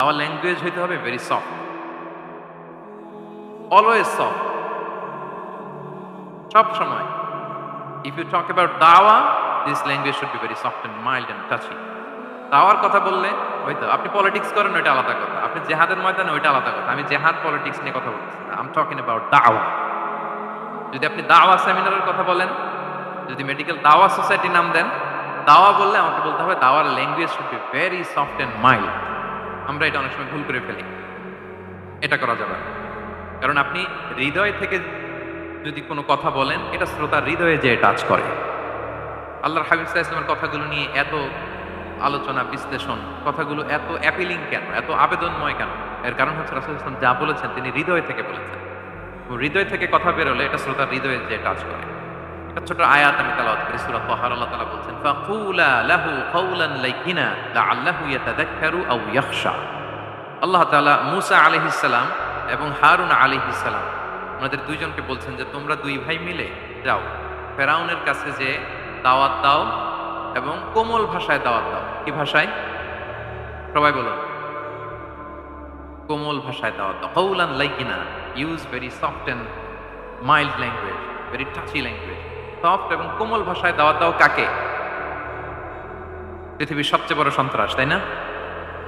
Our language হইতে হবে very soft, always soft, সব সময়। If you talk about দাওয়া, this language should be very soft and mild and touchy. দাওয়ার কথা বললে হয়তো আপনি পলিটিক্স করেন ওইটা আলাদা কথা, আপনি জেহাদের ময়দানে ওইটা আলাদা কথা। আমি জেহাদ পলিটিক্স নিয়ে কথা বলতেছি না, আই এম টকিং অ্যাবাউট দাওয়া। যদি আপনি দাওয়া সেমিনারের কথা বলেন, যদি মেডিকেল দাওয়া সোসাইটি নাম দেন, দাওয়া বললে আমাকে বলতে হবে দাওয়ার language should be very soft and mild. আমরা এটা অনেক সময় ভুল করে ফেলি, এটা করা যাবে না। কারণ আপনি হৃদয় থেকে যদি কোনো কথা বলেন, এটা শ্রোতার হৃদয়ে যে টাচ করে। আল্লাহর হাবিব সাল্লাল্লাহু আলাইহি ওয়াসাল্লামের কথাগুলো নিয়ে এত আলোচনা বিশ্লেষণ, কথাগুলো এত অ্যাপিলিং কেন, এত আবেদনময় কেন? এর কারণ হচ্ছে রাসূল সাল্লাল্লাহু আলাইহি ওয়াসাল্লাম যা বলেছেন তিনি হৃদয় থেকে বলেছেন। হৃদয় থেকে কথা বের হলে এটা শ্রোতার হৃদয়ে যে টাচ করে। একটা ছোট আয়াত আমি তেলাওয়াত করি, সূরা তাহার। আল্লাহ তাআলা বলছেন, ফাকুলা লাহু কাওলান লাইয়িনা লাআল্লাহু ইয়াতাযাক্কারু আও ইয়াখশা। আল্লাহ তাআলা মূসা আলাইহিস সালাম এবং হারুন আলাইহিস সালাম ওনাদের দুইজনকে বলছেন যে তোমরা দুই ভাই মিলে যাও ফেরাউনের কাছে যে দাওয়াত দাও এবং কোমল ভাষায় দাওয়াত দাও। কি ভাষায়? সবাই বলুন। কোমল ভাষায় দাওয়াত দাও। কাওলান লাইয়িনা, use very soft and mild language, very touchy language. Soft এবং কোমল ভাষায় দাওয়াত দাও কাকে? পৃথিবীর সবচেয়ে বড় সন্ত্রাস, তাই না?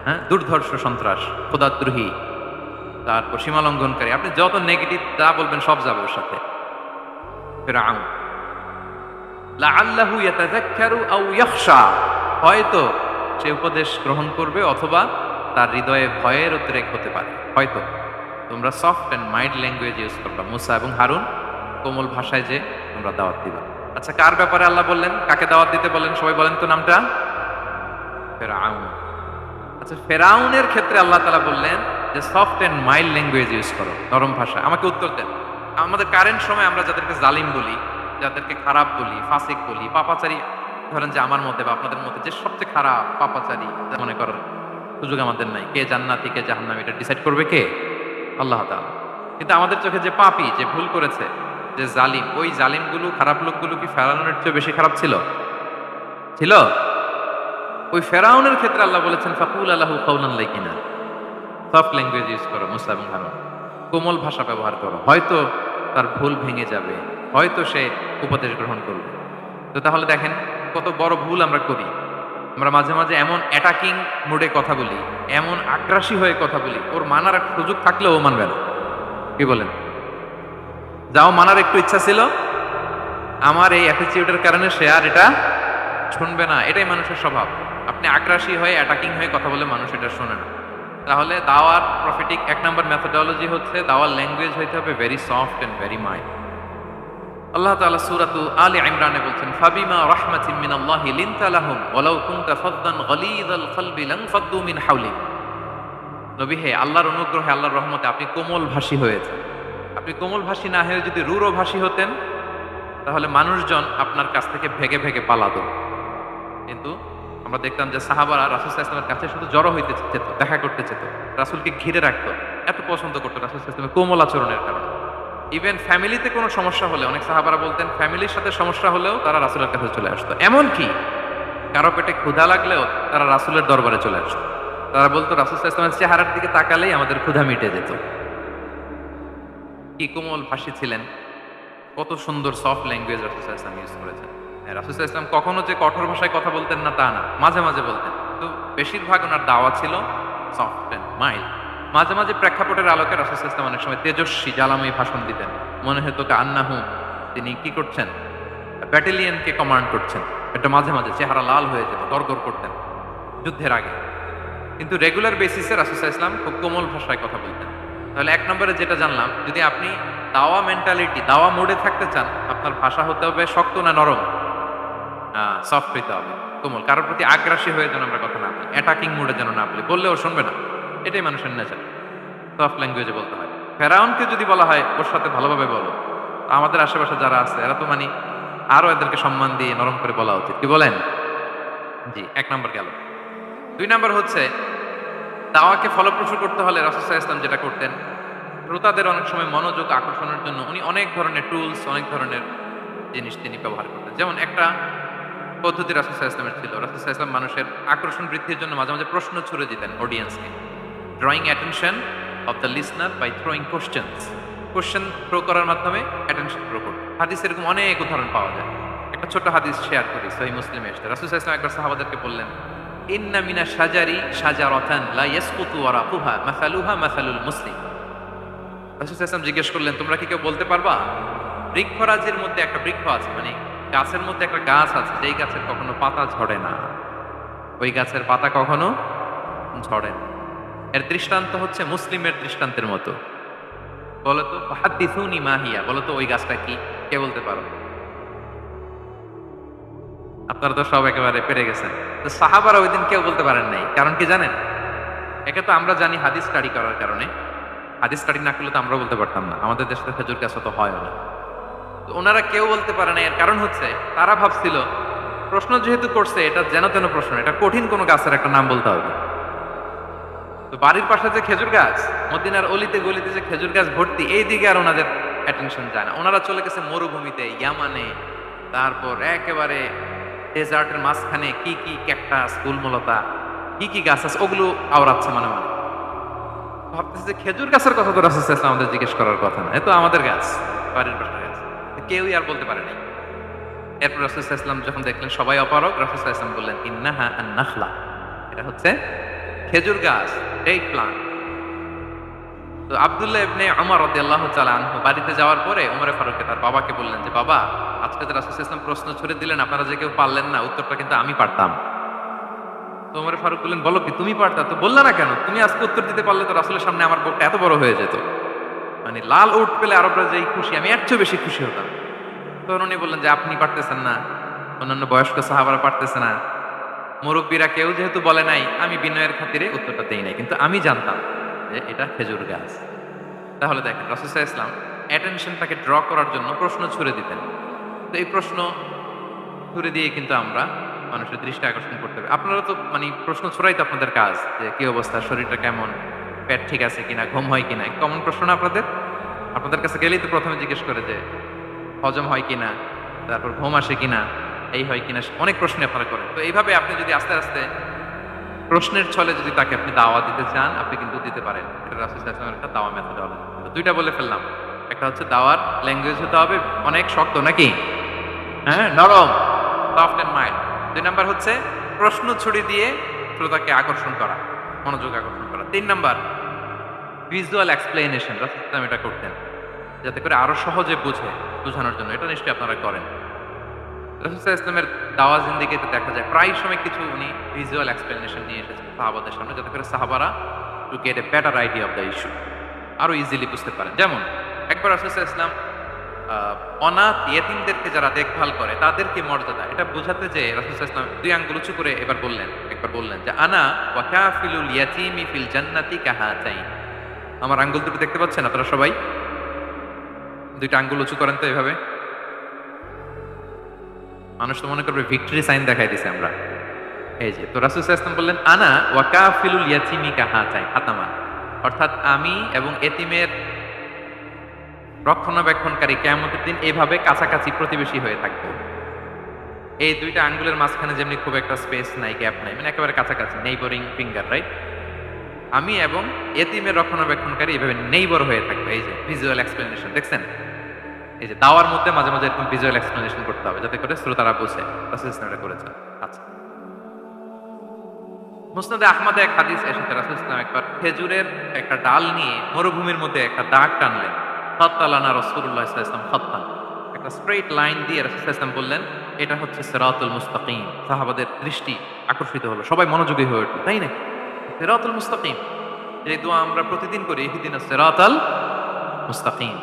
হ্যাঁ, দুর্ধর্ষ সন্ত্রাস, খোদাদ্রোহী, তারপর সীমা লঙ্ঘনকারী। আপনি যত নেগেটিভ যা বলবেন সব যাবে ওর সাথে। ফিরআউন লাআল্লাহু ইয়াতাযাক্কারু আও ইয়াখশা, হয়তো সে উপদেশ গ্রহণ করবে অথবা তার হৃদয়ে ভয়ের উদ্রেক হতে পারে। হয়তো তোমরা soft and mild language use করবা, মুসা এবং হারুন কোমল ভাষায় যে তোমরা দাওয়াত দিবা। আচ্ছা, কার ব্যাপারে আল্লাহ বললেন? কাকে দাওয়াত দিতে বলেন? সবাই বলেন তো নামটা। ফিরআউন। আচ্ছা, ফেরাউনের ক্ষেত্রে আল্লাহ তাআলা বললেন যে soft and mild language use করো, নরম ভাষা। আমাকে উত্তর দেন, আমাদের কারেন্ট সময় আমরা যাদেরকে জালিম বলি, যাদেরকে খারাপ বলি, ফাসিক বলি, পাপাচারী, ধরেন যে আমার মধ্যে বা আপনাদের মধ্যে যে সবচেয়ে খারাপ পাপাচারী মনে করার সুযোগ আমাদের নাই। কে জান্নাতি কে জাহান্নামী এটা ডিসাইড করবে কে? আল্লাহ তাআলা। কিন্তু আমাদের চোখে যে পাপী, যে ভুল করেছে, যে জালিম, ওই জালিমগুলো, খারাপ লোকগুলো কি ফেরাউনের চেয়ে বেশি খারাপ ছিল? ছিল? ওই ফেরাউনের ক্ষেত্রে আল্লাহ বলেছেন ফাকুলা লাহু কাওলান লাইয়িনা, সফট ল্যাঙ্গুয়েজ ইউজ করো মুসা এবং হারুন, কোমল ভাষা ব্যবহার করো। হয়তো তার ভুল ভেঙে যাবে, হয়তো সে উপদেশ গ্রহণ করবে। তো তাহলে দেখেন কত বড় ভুল আমরা করি। আমরা মাঝে মাঝে এমন অ্যাটাকিং মোডে কথা বলি, এমন আগ্রাসী হয়ে কথা বলি, ওর মানার একটা সুযোগ থাকলেও ও মানবে না। কি বলেন? যাও মানার একটু ইচ্ছা ছিল, আমার এই অ্যাটিটিউডের কারণে সে আর এটা শুনবে না। এটাই মানুষের স্বভাব। আপনি আগ্রাসী হয়ে অ্যাটাকিং হয়ে কথা বলে মানুষ এটা শোনে না। তাহলে দাওয়ার প্রফিটিক এক নাম্বার মেথোডোলজি হচ্ছে দাওয়ার ল্যাঙ্গুয়েজ হইতে হবে very soft and very mild. Allah তাআলা সূরাতু আলে ইমরানে বলছেন, ফাবিমা রাহমাতিন মিনাল্লাহি লিনতা লাহুম ওয়ালাউ কুনতা ফাদদান গালিযাল কলবি লানফাদ্দু মিন হাওলিক। নবী হে, আল্লাহর অনুগ্রহে, আল্লাহর রহমতে আপনি কোমল ভাষী হয়েছেন। আপনি কোমল ভাষী না হয়ে যদি রূঢ় ভাষী হতেন, তাহলে মানুষজন আপনার কাছ থেকে ভেগে ভেগে পালাতো। কিন্তু আমরা দেখতাম যে সাহাবারা রাসূল সাল্লাল্লাহু আলাইহি ওয়াসাল্লামের কাছে শুধু জড়ো হইতে চেত, দেখা করতে চেত, রাসূলকে ঘিরে রাখতো, এত পছন্দ করতো রাসূল সাল্লাল্লাহু আলাইহি ওয়াসাল্লামের কোমল আচরণের কারণে। ইভেন ফ্যামিলিতে কোনো সমস্যা হলে অনেক সাহাবারা বলতেন ফ্যামিলির সাথে সমস্যা হলেও তারা রাসূলের কাছে চলে আসতো। এমনকি কারো পেটে ক্ষুধা লাগলেও তারা রাসূলের দরবারে চলে আসতো। তারা বলতো রাসূল সাল্লাল্লাহু আলাইহি ওয়াসাল্লামের চেহারার দিকে তাকালেই আমাদের ক্ষুধা মিটে যেত। কি কোমল ভাষী ছিলেন, কত সুন্দর সফট ল্যাঙ্গুয়েজ রাসূল সাল্লাল্লাহু আলাইহি ওয়াসাল্লাম ইউজ করেছেন। রাসূল সাল্লাল্লাহু আলাইহি ওয়াসাল্লাম কখনো যে কঠোর ভাষায় কথা বলতেন না তা না, মাঝে মাঝে বলতেন। তো বেশিরভাগ ওনার দাওয়া ছিল সফট এন্ড মাইল্ড। মাঝে মাঝে প্রেক্ষাপটের আলোকে রাসূল সাল্লাল্লাহু আলাইহি ওয়াসাল্লাম অনেক সময় তেজস্বী জ্বালাময়ী ভাষণ দিতেন। মনে হতো কান্নাহু তিনি কি করছেন, ব্যাটালিয়নকে কমান্ড করছেন। এটা মাঝে মাঝে চেহারা লাল হয়ে যেত, গড়গড় করতেন যুদ্ধের আগে। কিন্তু রেগুলার বেসিসে রাসূল সাল্লাল্লাহু আলাইহি ওয়াসাল্লাম খুব কোমল ভাষায় কথা বলতেন। তাহলে এক নম্বরে যেটা জানলাম, যদি আপনি দাওয়া মেন্টালিটি, দাওয়া মোডে থাকতে চান, আপনার ভাষা হতে হবে শক্ত না নরম? সফট হইতে হবে, কোমল। কারোর প্রতি আগ্রাসী হয়ে যেন আমরা কথা না বলি, অ্যাটাকিং মোডে যেন না বলি, বললেও শুনবে না। এটাই মানুষের নেচার, সফট ল্যাঙ্গুয়েজে বলতে হয়। ফেরাউনকে যদি বলা হয় ওর সাথে ভালোভাবে বলো, আমাদের আশেপাশে যারা আছে এরা তো মানে আরো এদেরকে সম্মান দিয়ে নরম করে বলা উচিত। কি বলেন? জি, এক নম্বর গেল। দুই নম্বর হচ্ছে দাওয়াকে ফলপ্রসূ করতে হলে রাসূল সাল্লাল্লাহু আলাইহি ওয়াসাল্লাম যেটা করতেন, শ্রোতাদের অনেক সময় মনোযোগ আকর্ষণের জন্য উনি অনেক ধরনের টুলস, অনেক ধরনের জিনিস তিনি ব্যবহার করতেন। যেমন একটা পদ্ধতি রাসূল সাল্লাল্লাহু আলাইহি ওয়াসাল্লামের ছিল, রাসূল সাল্লাল্লাহু আলাইহি ওয়াসাল্লাম মানুষের আকর্ষণ বৃদ্ধির জন্য মাঝে মাঝে প্রশ্ন ছুড়ে দিতেন অডিয়েন্সকে। Drawing attention of the listener by throwing question throw করার মাধ্যমে অ্যাটেনশন থ্রো করবে। হাদিস এরকম অনেক উদাহরণ পাওয়া যায়। একটা ছোট হাদিস শেয়ার করি, সহিহ মুসলিমে এসেছে। রাসূল সাল্লাল্লাহু আলাইহি ওয়াসাল্লাম একবার সাহাবাদেরকে বললেন, ইন্না মিনাশ শাজারি শাজারাতান লা ইয়াসকুতু ওয়ারাকুহা মাসালুহা মাসালুল মুসলিম। রাসূল সাল্লাল্লাহু আলাইহি ওয়াসাল্লাম জিজ্ঞেস করলেন, তোমরা কি কেউ বলতে পারবা বৃক্ষরাজির মধ্যে একটা বৃক্ষ আছে, মানে গাছের মধ্যে একটা গাছ আছে যেই গাছের কখনো পাতা ঝরে না, ওই গাছের পাতা কখনো ঝরে না। এর দৃষ্টান্ত হচ্ছে মুসলিমের দৃষ্টান্তের মতো। বলতো হাদ্দিসুনি মাহিয়া, বলতো ওই গাছটা কি, কে বলতে পারো? আপনারা তো সব একেবারে পেরে গেছেন। তো সাহাবারা ওই দিন কেউ বলতে পারেন নাই, কারণ কি জানেন? একে তো আমরা জানি হাদিস স্টাডি করার কারণে, হাদিস স্টাডি না করলে তো আমরা বলতে পারতাম না, আমাদের দেশে তো খেজুর গাছ তো হয় না। তো ওনারা কেউ বলতে পারে না, এর কারণ হচ্ছে তারা ভাবছিল প্রশ্ন যেহেতু করছে এটা যেন তেন প্রশ্ন, এটা কঠিন কোনো গাছের একটা নাম বলতে হবে। তো বাড়ির পাশে যে খেজুর গাছ, মদিনার অলিতে গলিতে যে খেজুর গাছ ভর্তি, এই দিকে আর ওনাদের অ্যাটেনশন যায় না। ওনারা চলে গেছে মরুভূমিতে, ইয়ামানে, তারপর একেবারে ডেজার্টের মাঝখানে কি কি ক্যাকটাস, ফুলমলতা, কি কি গাছ আছে ওগুলো আওড়াচ্ছে মানে মানে। ভাবতেছে যে খেজুর গাছের কথা তো রাসূল সাল্লাল্লাহু আলাইহি ওয়াসাল্লাম আমাদের জিজ্ঞেস করার কথা না, এ তো আমাদের গাছ, বাড়ির পাশের গাছ। কেউই আর বলতে পারে নাই। এরপর রাসূল সাল্লাল্লাহু আলাইহি ওয়াসাল্লাম যখন দেখলেন সবাই অপারগ, রাসূল সাল্লাল্লাহু আলাইহি ওয়াসাল্লাম বললেন, ইন্নাহা আন-নাখলা, এটা হচ্ছে খেজুর গাছ, ডেট প্লান্ট। তো আব্দুল্লাহ ইবনে ওমর রাদিয়াল্লাহু তাআলা আনহু বাড়িতে যাওয়ার পরে ওমরে ফারুককে তার বাবাকে বললেন যে, বাবা, আজকে তো রাসূল সাল্লাল্লাহু আলাইহি ওয়াসাল্লাম প্রশ্ন ছুড়ে দিলেন, আপনারা যে কেউ পারলেন না, উত্তরটা কিন্তু আমি পারতাম। তো ওমরে ফারুক বললেন, বলো কি, তুমি পারতা? তো বললা না কেন? তুমি আজকে উত্তর দিতে পারলে তো রাসূলের সামনে আমার বুকটা এত বড় হয়ে যেত, মানে লাল উট পেলে আরবরা যেই খুশি, আমি এর চেয়ে বেশি খুশি হতাম। তখন উনি বললেন যে, আপনি পারতেছেন না, অন্যান্য বয়স্ক সাহাবারা পারতেছে না, মুরব্বীরা কেউ যেহেতু বলে নাই, আমি বিনয়ের খাতিরে উত্তরটা দেই নাই, কিন্তু আমি জানতাম যে এটা খেজুর গাছ। তাহলে দেখেন রাসূল সাল্লাল্লাহু আলাইহি ওয়াসাল্লাম অ্যাটেনশনটাকে ড্র করার জন্য প্রশ্ন ছুড়ে দিতেন। তো এই প্রশ্ন ছুড়ে দিয়ে কিন্তু আমরা মানুষের দৃষ্টি আকর্ষণ করতে হবে। আপনারা তো মানে প্রশ্ন ছড়াই তো আপনাদের কাজ, যে কি অবস্থা, শরীরটা কেমন, পেট ঠিক আছে কিনা, ঘুম হয় কিনা, কমন প্রশ্ন না আপনাদের? আপনাদের কাছে গেলেই তো প্রথমে জিজ্ঞেস করে যে হজম হয় কিনা, তারপর ঘুম আসে কিনা, এই হয় কিনা, অনেক প্রশ্ন আপনারা করেন। তো এইভাবে আপনি যদি আস্তে আস্তে প্রশ্নের ছলে যদি তাকে আপনি দাওয়া দিতে চান, আপনি কিন্তু দিতে পারেন। এটা রাসূল সাল্লাল্লাহু আলাইহি ওয়াসাল্লামের একটা দাওয়া মেথড হলো। তো দুইটা বলে ফেললাম, একটা হচ্ছে দাওয়ার ল্যাঙ্গুয়েজ হতে হবে অনেক শক্ত, নাকি হ্যাঁ নরম, সফট এন্ড মাইল্ড। দুই নাম্বার হচ্ছে প্রশ্ন ছড়ি দিয়ে শ্রোতাকে আকর্ষণ করা, মনোযোগ আকর্ষণ করা। তিন নাম্বার ভিজুয়াল এক্সপ্লেনেশন, রাসূল সাল্লাল্লাহু আলাইহি ওয়াসাল্লাম এটা করতেন যাতে করে আরো সহজে বোঝানোর জন্য। এটা নিশ্চয়ই আপনারা করেন। রাসূল সাল্লাল্লাহু আলাইহি ওয়াসাল্লামের দাওয়া জিন্দেগিতে দেখা যায় প্রায় সময় কিছু উনি ভিজুয়াল এক্সপ্লেনেশন নিয়ে এসেছেন সাহাবাদের সামনে, যাতে করে সাহাবারা to get a better idea of the issue, আরো ইজিলি বুঝতে পারেন। যেমন একবার রাসূল সাল্লাল্লাহু আলাইহি ওয়াসাল্লাম অনাথ ইয়েতিমদেরকে যারা দেখভাল করে তাদেরকে মর্যাদা, এটা বোঝাতে যে রাসূল সাল্লাল্লাহু আলাইহি ওয়াসাল্লাম দুই আঙ্গুল উঁচু করে একবার বললেন যে, আনা ওয়া কাফিলুল ইয়াতীমি ফিল জান্নাতি কাহাতাইন। আমার আঙ্গুল দুটো দেখতে পাচ্ছেন আপনারা সবাই? দুইটা আঙ্গুল উঁচু করেন তো এভাবে। মানুষ তো মনে করবে ভিক্টরি সাইন দেখাই দিছে আমরা। এই যে, তো রাসূল সাল্লাল্লাহু আলাইহি ওয়াসাল্লাম বললেন, আনা ওয়া কাফিলুল ইয়াতীমি কাহাতাইন হাতামান, অর্থাৎ আমি এবং এতিমের রক্ষণাবেক্ষণকারী কিয়ামতের দিন এইভাবে কাছাকাছি প্রতিবেশী হয়ে থাকবো। এই দুইটা আঙ্গুলের মাঝখানে যেমনি খুব একটা স্পেস নাই, গ্যাপ নাই, মানে একেবারে কাছাকাছি, নেইবরিং ফিঙ্গার, রাইট? আমি এবং এতিমের রক্ষণাবেক্ষণকারী এইভাবে নেইবর হয়ে থাকবো। এই যে ভিজুয়াল এক্সপ্লেনেশন দেখছেন, এই যে দাওয়ার মধ্যে মাঝে মাঝে এরকম ভিজুয়াল এক্সপ্লেনেশন করতে হবে যাতে করে শ্রোতারা বুঝে রাসূল ইসলাম এটা করেছেন। আচ্ছা, মুসনাদে আহমদে এক হাদিস এসেছে, রাসূল ইসলাম একবার খেজুরের একটা ডাল নিয়ে মরুভূমির মধ্যে একটা দাগ টানলেন। খাত্তালানা রাসূলুল্লাহ সাল্লাল্লাহু আলাইহি ওয়াসাল্লাম খাত্তান, একটা স্ট্রেট লাইন দিয়ে রাসূল সাল্লাল্লাহু আলাইহি ওয়াসাল্লাম বললেন, এটা হচ্ছে সিরাতুল মুস্তাকিম। সাহাবাদের দৃষ্টি আকর্ষিত হলো, সবাই মনোযোগী হয়ে উঠল, তাই না? সিরাতুল মুস্তাকিম, যে দোয়া আমরা প্রতিদিন করি, ইহদিনাস সিরাতাল মুস্তাকিম,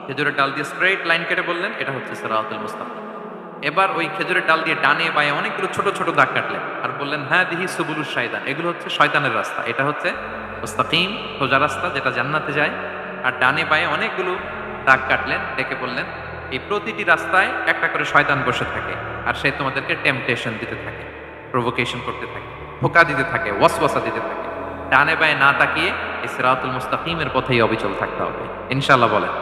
খেজুরের ডাল দিয়ে স্ট্রেট লাইন কেটে বললেন এটা হচ্ছে সিরাতুল মুস্তাকিম। এবার ওই খেজুরের ডাল দিয়ে ডানে বায়ে অনেকগুলো ছোট ছোট দাগ কাটলেন আর বললেন, হ্যাঁ দিহি সুবুলুশ শায়তান, এগুলো হচ্ছে শয়তানের রাস্তা, এটা হচ্ছে মুস্তাকিম, সোজা রাস্তা যেটা জান্নাতে যায়। আর ডানে বায়ে অনেকগুলো দাগ কাটলেন, ডেকে বললেন, এই প্রতিটি রাস্তায় একটা করে শয়তান বসে থাকে আর সে তোমাদেরকে টেম্পটেশন দিতে থাকে, প্রভোকেশন করতে থাকে, ধোঁকা দিতে থাকে, ওয়াসওয়াসা দিতে থাকে। ডানে বায়ে না তাকিয়ে এই সিরাতুল মুস্তাকিমের পথেই অবিচল থাকতে হবে, ইনশাআল্লাহ বলেন।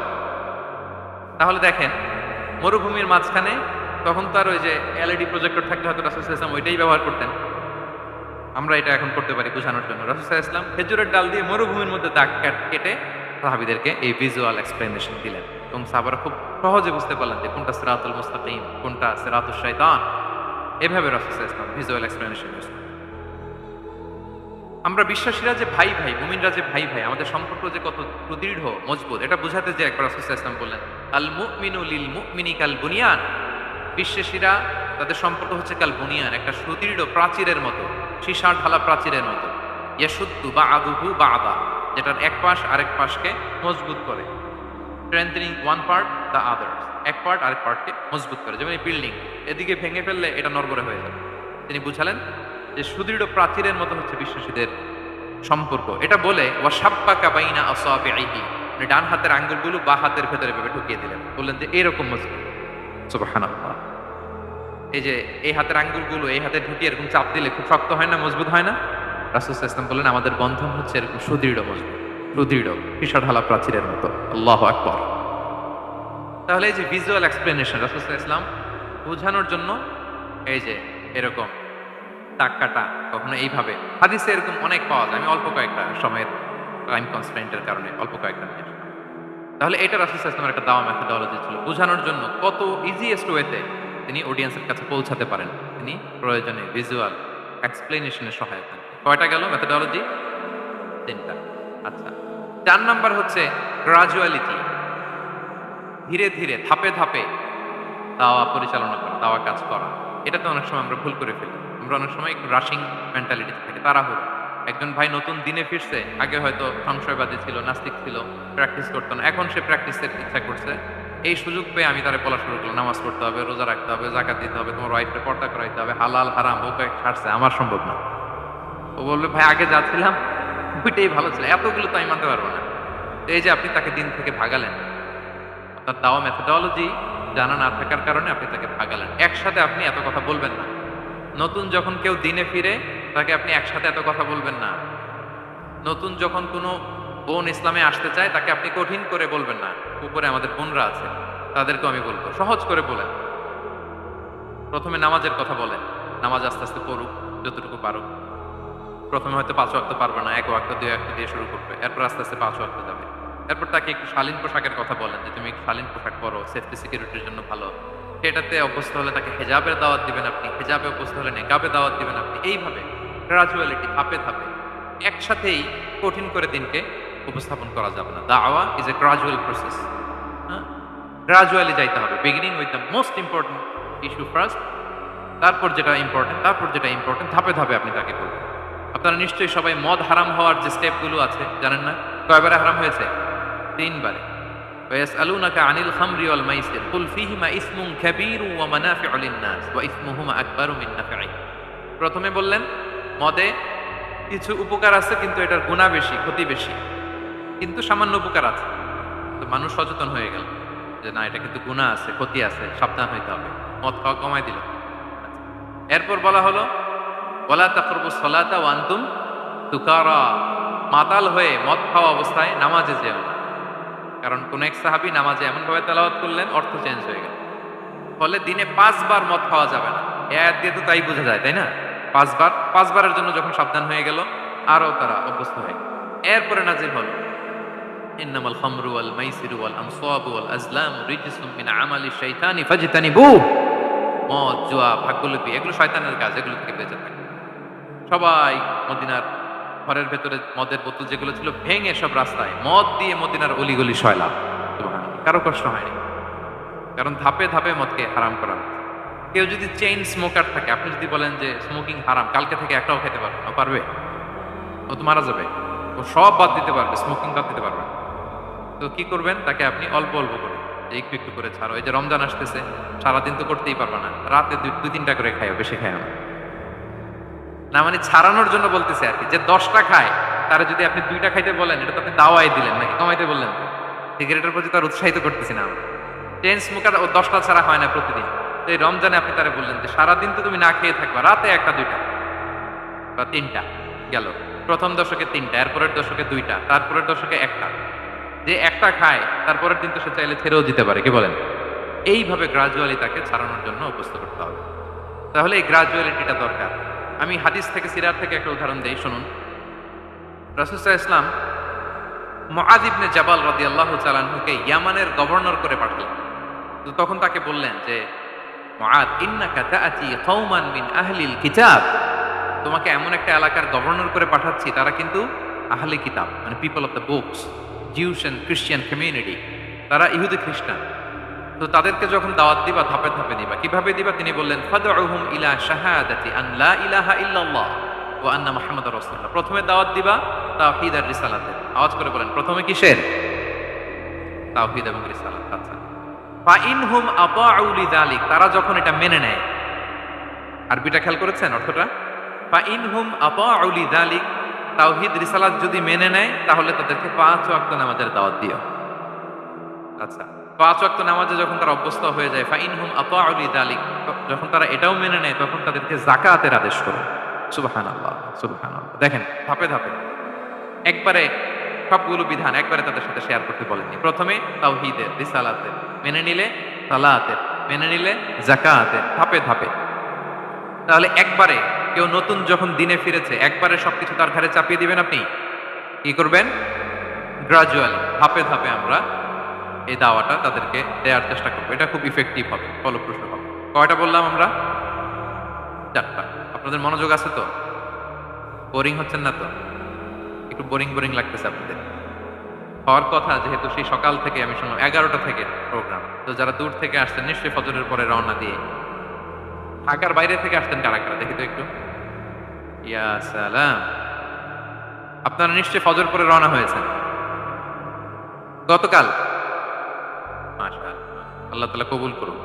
তাহলে দেখেন মরুভূমির মাঝখানে, তখন তো আর ওই যে এলইডি প্রজেক্টর থাকলে হয়তো রাসূল সাল্লাল্লাহু আলাইহি ওয়াসাল্লাম ওইটাই ব্যবহার করতেন। আমরা এটা এখন করতে পারি বোঝানোর জন্য। রাসূল সাল্লাল্লাহু আলাইহি ওয়াসাল্লাম খেজুরের ডাল দিয়ে মরুভূমির মধ্যে দাগ কেটে সাহাবীদেরকে এই ভিজুয়াল এক্সপ্লেনেশন দিলেন এবং সাহাবারা খুব সহজে বুঝতে পারলেন যে কোনটা সিরাতুল মুস্তাকিম, কোনটা সিরাতুশ শাইতান। এভাবে রাসূল সাল্লাল্লাহু আলাইহি ওয়াসাল্লাম ভিজুয়াল এক্সপ্লেনেশন ইউজ করেন। আমরা বিশ্বাসীরা যে ভাই ভাই, মুমিনরা যে ভাই ভাই, আমাদের সম্পর্ক যে কত সুদৃঢ় মজবুত, এটা বোঝাতে যে একবার রাসূল সাল্লাল্লাহু আলাইহি ওয়াসাল্লাম বললেন, আল মুমিনু লিল মুমিনি কাল বুনিয়ান। বিশ্বাসীরা তাদের সম্পর্ক হচ্ছে কাল বুনিয়ান, একটা সুদৃঢ় প্রাচীরের মতো, সীসা ঢালা প্রাচীরের মতো। ইয়াশুদ্দু বা'দুহু বা'দা, যেটার এক পাশ আরেক পাশকে মজবুত করে। Strengthening one part the others, এক পার্ট আরেক পার্টকে মজবুত করে। যেমন এই বিল্ডিং, এদিকে ভেঙে ফেললে এটা নড়বড়ে হয়ে যাবে। তিনি বুঝালেন যে সুদৃঢ় প্রাচীরের মতো হচ্ছে বিশ্বাসীদের সম্পর্ক। এটা বলে ওয়াসাব্বাকা বাইনা আসাবিহি, মানে ডান হাতের আঙ্গুলগুলো বাঁ হাতের ভেতরে ভেবে ঢুকিয়ে দিলেন, বললেন যে এরকম মজবুত। সুবহানাল্লাহ। এই যে এই হাতের আঙ্গুলগুলো এই হাতে ঢুকিয়ে এরকম চাপ দিলে খুব শক্ত হয় না, মজবুত হয় না? রাসূল সাল্লাল্লাহু আলাইহি ওয়াসাল্লাম বললেন আমাদের বন্ধন হচ্ছে এরকম সুদৃঢ় মজবুত, সুদৃঢ় সীসা ঢালা প্রাচীরের মতো। আল্লাহু আকবার। তাহলে এই যে ভিজুয়াল এক্সপ্লেনেশন, রাসূল সাল্লাল্লাহু আলাইহি ওয়াসাল্লাম বোঝানোর জন্য এই যে এরকম দাগ কাটা, কখনো এইভাবে হাদিসে এরকম অনেক পাওয়া যায়। আমি অল্প কয়েকটা সময়ের টাইম কনস্ট্রেন্টের কারণে অল্প কয়েকটা নিয়ে আসলাম। তাহলে এটা রাসূল সাল্লাল্লাহু আলাইহি ওয়াসাল্লামের একটা দাওয়া মেথোডোলজি ছিল, বোঝানোর জন্য কত ইজিয়েস্ট ওয়েতে তিনি অডিয়েন্সের কাছে পৌঁছাতে পারেন। তিনি প্রয়োজনে ভিজুয়াল এক্সপ্লেনেশনের সহায়তা নেন। কয়টা গেল মেথোডোলজি? 3টা। আচ্ছা, 4 নাম্বার হচ্ছে গ্রাজুয়ালিটি, ধীরে ধীরে ধাপে ধাপে দাওয়া পরিচালনা করা, দাওয়া কাজ করা। এটাতে অনেক সময় আমরা ভুল করে ফেলি। আমরা অনেক সময় একটু রাশিং মেন্টালিটি থাকে, তাড়াহুড়ো। একজন ভাই নতুন দিনে ফিরছে, আগে হয়তো সংশয়বাদী ছিল, নাস্তিক ছিল, প্র্যাকটিস করতো না, এখন সে প্র্যাকটিসের ইচ্ছা করছে। এই সুযোগ পেয়ে আমি তারে বলা শুরু করলাম, নামাজ পড়তে হবে, রোজা রাখতে হবে, যাকাত দিতে হবে, তোমার ওয়াইফকে পর্দা করাইতে হবে, হালাল হারাম ও কয়েক ছাড়ছে, আমার সম্ভব না। ও বলবে ভাই আগে যাচ্ছিলাম ওইটাই ভালো ছিল, এতগুলো তো আমি মানতে পারবো না। তো এই যে আপনি তাকে দিন থেকে ভাগালেন, আপনার দাওয়া মেথোডোলজি জানা না থাকার কারণে আপনি তাকে ভাগালেন। একসাথে আপনি এত কথা বলবেন না। নতুন যখন কেউ দিনে ফিরে তাকে আপনি একসাথে এত কথা বলবেন না। নতুন যখন কোনো বোন ইসলামে আসতে চায় তাকে আপনি কঠিন করে বলবেন না। উপরে আমাদের বোনরা আছে, তাদেরকেও আমি বলবো সহজ করে বলেন। প্রথমে নামাজের কথা বলেন, নামাজ আস্তে আস্তে পড়ুক যতটুকু পারুক। প্রথমে হয়তো 5 ওয়াক্ত পারবে না, 1 ওয়াক্ত 2 ওয়াক্ত দিয়ে শুরু করবে, এরপর আস্তে আস্তে 5 ওয়াক্ত যাবে। এরপর তাকে একটু শালীন পোশাকের কথা বলেন যে তুমি একটু শালীন পোশাক পরো, সেফটি সিকিউরিটির জন্য ভালো। সেটাতে অভ্যস্ত হলে তাকে হেজাবের দাওয়াত দিবেন আপনি, হেজাবে অভ্যস্ত হলে নেকাবে দাওয়াত দিবেন আপনি। এইভাবে গ্রাজুয়ালিটি, ধাপে ধাপে, একসাথেই কঠিন করে দিনকে উপস্থাপন করা যাবে না। দাওয়া ইজ এ গ্রাজুয়াল প্রসেস। হ্যাঁ, গ্রাজুয়ালি যাইতে হবে। Beginning with the most important issue first, তারপর যেটা ইম্পর্টেন্ট, তারপর যেটা ইম্পর্টেন্ট, ধাপে ধাপে আপনি তাকে বলবেন। আপনারা নিশ্চয়ই সবাই মদ হারাম হওয়ার যে স্টেপগুলো আছে জানেন না? কয়বারে হারাম হয়েছে? 3 বারে। ওয়াসআলুনাকা আনিল খামরি ওয়াল মাইসির কুল ফীহিমা ইসমুন কাবীরু ওয়া মানাফিউ লিন-নাস ওয়া ইসমুহুমা আকবারু মিন নাফঈ। প্রথমে বললেন মদে কিছু উপকার আছে কিন্তু এটার গুনাহ বেশি, ক্ষতি বেশি, কিন্তু সামান্য উপকার আছে। তো মানুষ সচেতন হয়ে গেল যে না, এটা কিন্তু গুনাহ আছে, ক্ষতি আছে, সাবধান হইতে হবে। মদ খাওয়া কমাই দিল। এরপর বলা হলো ওয়ালা তাকরাবুস সালাতা ওয়া আনতুম সুকারা, মাতাল হয়ে মদ খাওয়া অবস্থায় নামাজে যেও না। কারণ কোন এক সাহাবী নামাজে এমন ভাবে তেলাওয়াত করলেন অর্থ চেঞ্জ হয়ে গেল। ফলে দিনে 5 বার মদ খাওয়া যাবে না। এই আয়াত দিয়ে তো তাই বোঝা যায়, তাই না? 5 বারের জন্য যখন সাবধান হয়ে গেল, আরো তারা অভ্যস্ত হয়ে গেল। এরপরে নাজিল হলো ইন্নামাল খামরু ওয়াল মাইসিরু ওয়াল আনসাবু ওয়াল আজলামু রিজসুম মিন আমালি শাইতানি ফাজতানিবু। মদ, জুয়া, ভাগ্যলিপি এগুলো শয়তানের কাজ, এগুলো থেকে বেঁচে থাকবে। সবাই মদিনার ঘরের ভেতরে মদের বোতল যেগুলো ছিল ভেঙে সব রাস্তায় মদ দিয়ে মদিনার অলিগলি সয়লাম। সুবহানাল্লাহ, কারো কষ্ট হয়নি, কারণ ধাপে ধাপে মদকে হারাম করা হয়েছে। কেউ যদি চেইন স্মোকার থাকে, আপনি যদি বলেন যে স্মোকিং হারাম, কালকে থেকে একটাও খেতে পারবে না, পারবে? ও তো মারা যাবে। ও সব বাদ দিতে পারবে, স্মোকিং বাদ দিতে পারবে না। তো কি করবেন? তাকে আপনি অল্প অল্প করে, একটু একটু করে ছাড়ো। এই যে রমজান আসতেছে, সারাদিন তো করতেই পারবে না, রাতে 2-3টা করে খাইও, বেশি খাইও না। মানে ছাড়ানোর জন্য বলতেছে আর কি। যে 10টা খায় তারা যদি আপনি 2টা খাইতে বলেন, এটা তো আপনি দাওয়াই দিলেন নাকি কমাইতে বললেন? সিগারেটের প্রতি তার উৎসাহিত করতেছি না আমরা। চেইন স্মোকার ও 10টা ছাড়া হয় না প্রতিদিন। তো এই রমজানে আপনি তারা বললেন যে সারাদিন তো তুমি না খেয়ে থাকবা, রাতে 1টা 2টা বা 3টা গেল। প্রথম দশকে 3টা, এরপরের দশকে 2টা, তারপরের দশকে 1টা। যে 1টা খায় তারপরের দিন তো সে চাইলে ছেড়েও দিতে পারে, কি বলেন? এইভাবে গ্রাজুয়ালি তাকে ছাড়ানোর জন্য অভ্যস্ত করতে হবে। তাহলে এই গ্রাজুয়ালিটিটা দরকার। আমি হাদিস থেকে সিরাত থেকে একটা উদাহরণ দেই, শুনুন। রাসূল সাল্লাল্লাহু আলাইহি ওয়াসাল্লাম মুআয ইবনে জাবাল রাদিয়াল্লাহু তাআলা আনহুকে ইয়ামানের গভর্নর করে পাঠালেন। তো তখন তাকে বললেন যে, মুআয ইন্নাকা তাআতি কওমান মিন আহলিল কিতাব, তোমাকে এমন একটা এলাকার গভর্নর করে পাঠাচ্ছি, তারা কিন্তু আহলে কিতাব, মানে people of the books, Jews and Christian community, তারা ইহুদি খ্রিস্টান। তো তাদেরকে যখন দাওয়াত দিবা ধাপে ধাপে দিবা। কিভাবে দিবা? তিনি বললেন, ফাদউহুম ইলা শাহাদাতি আন লা ইলাহা ইল্লাল্লাহ ওয়া আন্না মুহাম্মাদুর রাসূলুল্লাহ। প্রথমে দাওয়াত দিবা তাওহীদ আর রিসালাতের। আওয়াজ করে বলেন, প্রথমে কিসের? তাওহীদ এবং রিসালাত। আচ্ছা, ফা ইনহুম আতাউ লিযালিক, তারা যখন এটা মেনে নেয়। আরবিটা খেয়াল করেছেন অর্থটা? ফা ইনহুম আতাউ লিযালিক, তাওহীদ রিসালাত যদি মেনে নেয় তাহলে তাদেরকে 5 ওয়াক্ত নামাজের দাওয়াত দিও। আচ্ছা, 5 ওয়াক্ত নামাজে যখন তারা অভ্যস্ত হয়ে যায়, ফা ইনহুম আতাউ লিযালিক, যখন তারা এটাও মেনে নেয় তখন তাদেরকে যাকাতের আদেশ করো। সুবহানাল্লাহ, সুবহানাল্লাহ। দেখেন ধাপে ধাপে, একবারে সবগুলো বিধান একবারে তাদের সাথে শেয়ার করতে বলেননি। প্রথমে তাওহীদের, রিসালাতের, মেনে নিলে সালাতের, মেনে নিলে যাকাতের, ধাপে ধাপে। তাহলে একবারে কেউ নতুন যখন দিনে ফিরেছে একবারে সবকিছু তার ঘাড়ে চাপিয়ে দিবেন আপনি? কি করবেন? গ্রাজুয়ালি, ধাপে ধাপে আমরা এই দাওয়াটা তাদেরকে দেওয়ার চেষ্টা করবো। এটা খুব ইফেক্টিভ হবে, ফলপ্রসূ হবে। কয়টা বললাম আমরা? 4টা। আপনাদের মনোযোগ আছে তো? বোরিং হচ্ছেন না তো? একটু বোরিং বোরিং লাগতেছে আপনাদের? হওয়ার কথা, যেহেতু সেই সকাল থেকে আমি শুনলাম 11টা থেকে প্রোগ্রাম। তো যারা দূর থেকে আসছেন নিশ্চয়ই ফজরের পরে রওনা দিয়ে, ঢাকার বাইরে থেকে আসতেন কারা কারা দেখি তো একটু। ইয়া সালাম, আপনারা নিশ্চয়ই ফজর পরে রওনা হয়েছেন গতকাল। মাশাআল্লাহ, আল্লাহ তাআলা কবুল করুন।